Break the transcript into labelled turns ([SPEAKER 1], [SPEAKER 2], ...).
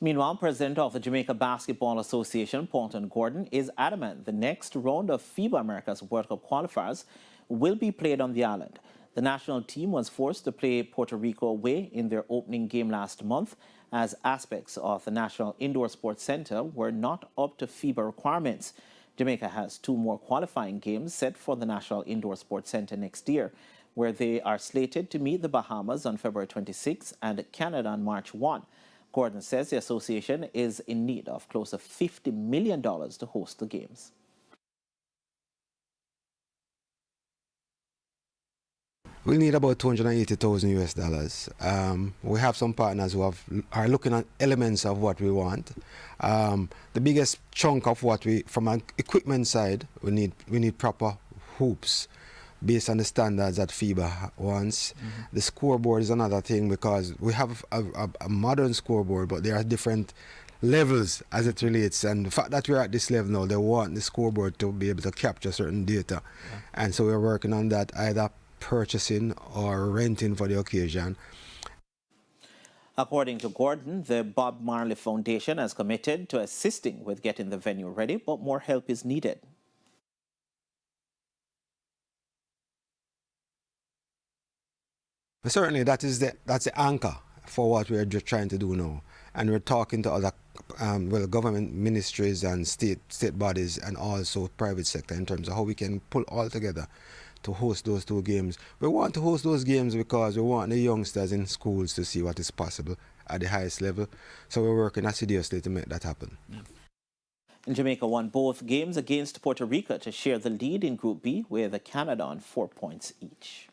[SPEAKER 1] Meanwhile, President of the Jamaica Basketball Association, Paulton Gordon, is adamant the next round of FIBA America's World Cup qualifiers will be played on the island. The national team was forced to play Puerto Rico away in their opening game last month, as aspects of the National Indoor Sports Center were not up to FIBA requirements. Jamaica has 2 more qualifying games set for the National Indoor Sports Center next year, where they are slated to meet the Bahamas on February 26 and Canada on March 1. Gordon says the association is in need of close to $50 million to host the games.
[SPEAKER 2] We need about $280,000 US. We have some partners who are looking at elements of what we want. The biggest chunk of what from an equipment side, we need proper hoops based on the standards that FIBA wants. The scoreboard is another thing, because we have a modern scoreboard, but there are different levels as it relates, and the fact that we're at this level now, they want the scoreboard to be able to capture certain data. And so we're working on that, either purchasing or renting for the occasion.
[SPEAKER 1] According to Gordon, the Bob Marley Foundation has committed to assisting with getting the venue ready, but more help is needed.
[SPEAKER 2] Certainly, that's the anchor for what we're just trying to do now, and we're talking to other government ministries and state bodies, and also private sector, in terms of how we can pull all together to host those 2 games. We want to host those games because we want the youngsters in schools to see what is possible at the highest level. So we're working assiduously to make that happen.
[SPEAKER 1] And Jamaica won both games against Puerto Rico to share the lead in Group B, with Canada on 4 points each.